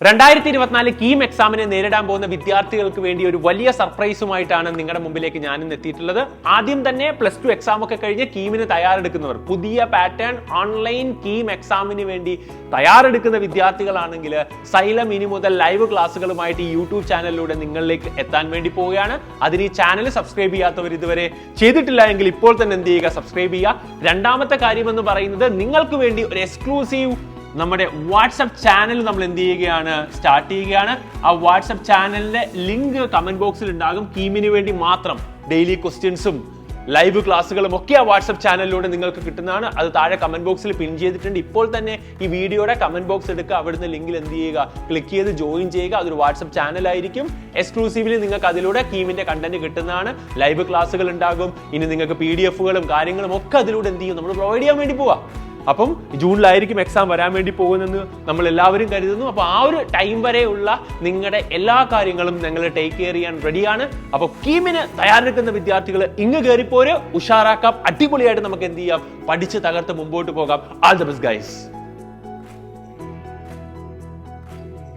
2024 കീം എക്സാമിനെ നേരിടാൻ പോകുന്ന വിദ്യാർത്ഥികൾക്ക് വേണ്ടി ഒരു വലിയ സർപ്രൈസുമായിട്ടാണ് നിങ്ങളുടെ മുമ്പിലേക്ക് ഞാനും എത്തിയിട്ടുള്ളത്. ആദ്യം തന്നെ +2 എക്സാം ഒക്കെ കഴിഞ്ഞ് കീമിന് തയ്യാറെടുക്കുന്നവർ, പുതിയ പാറ്റേൺ ഓൺലൈൻ കീം എക്സാമിന് വേണ്ടി തയ്യാറെടുക്കുന്ന വിദ്യാർത്ഥികളാണെങ്കിൽ സൈലം ഇനി മുതൽ ലൈവ് ക്ലാസ്സുകളുമായിട്ട് ഈ യൂട്യൂബ് ചാനലിലൂടെ നിങ്ങളിലേക്ക് എത്താൻ വേണ്ടി പോവുകയാണ്. അതിന് ഈ ചാനൽ സബ്സ്ക്രൈബ് ചെയ്യാത്തവർ ഇതുവരെ ചെയ്തിട്ടില്ല എങ്കിൽ ഇപ്പോൾ തന്നെ എന്ത് ചെയ്യുക, സബ്സ്ക്രൈബ് ചെയ്യുക. രണ്ടാമത്തെ കാര്യം എന്ന് പറയുന്നത്, നിങ്ങൾക്ക് വേണ്ടി ഒരു എക്സ്ക്ലൂസീവ് നമ്മുടെ വാട്സ്ആപ്പ് ചാനൽ നമ്മൾ എന്ത് ചെയ്യുകയാണ്, സ്റ്റാർട്ട് ചെയ്യുകയാണ്. ആ വാട്സ്ആപ്പ് ചാനലിന്റെ ലിങ്ക് കമന്റ് ബോക്സിൽ ഉണ്ടാകും. കീമിന് വേണ്ടി മാത്രം ഡെയിലി ക്വസ്റ്റ്യൻസും ലൈവ് ക്ലാസ്സുകളും ഒക്കെ ആ വാട്സ്ആപ്പ് ചാനലിലൂടെ നിങ്ങൾക്ക് കിട്ടുന്നതാണ്. അത് താഴെ കമന്റ് ബോക്സിൽ പിൻ ചെയ്തിട്ടുണ്ട്. ഇപ്പോൾ തന്നെ ഈ വീഡിയോയുടെ കമന്റ് ബോക്സ് എടുക്കുക, അവിടുന്ന് ലിങ്കിൽ എന്ത് ചെയ്യുക, ക്ലിക്ക് ചെയ്ത് ജോയിൻ ചെയ്യുക. അതൊരു വാട്സ്ആപ്പ് ചാനലായിരിക്കും. എക്സ്ക്ലൂസീവ്ലി നിങ്ങൾക്ക് അതിലൂടെ കീമിന്റെ കണ്ടന്റ് കിട്ടുന്നതാണ്. ലൈവ് ക്ലാസ്സുകൾ ഉണ്ടാകും. ഇനി നിങ്ങൾക്ക് PDF-കളും കാര്യങ്ങളും ഒക്കെ അതിലൂടെ എന്ത് ചെയ്യും, നമ്മൾ പ്രൊവൈഡ് ചെയ്യാൻ വേണ്ടി പോവാം. അപ്പം ജൂണിലായിരിക്കും എക്സാം വരാൻ വേണ്ടി പോകുന്നതെന്ന് നമ്മൾ എല്ലാവരും കരുതുന്നു. അപ്പോൾ ആ ഒരു ടൈം വരെയുള്ള നിങ്ങളുടെ എല്ലാ കാര്യങ്ങളും ഞങ്ങൾ ടേക്ക് കെയർ ചെയ്യാൻ റെഡിയാണ്. അപ്പോൾ കീമിന് തയ്യാറെടുക്കുന്ന വിദ്യാർത്ഥികൾ ഇങ്ങ് കയറിപ്പോര്, ഉഷാറാക്കാം. അടിപൊളിയായിട്ട് നമുക്ക് എന്ത് ചെയ്യാം, പഠിച്ച് തകർത്ത് മുമ്പോട്ട് പോകാം. All the best guys.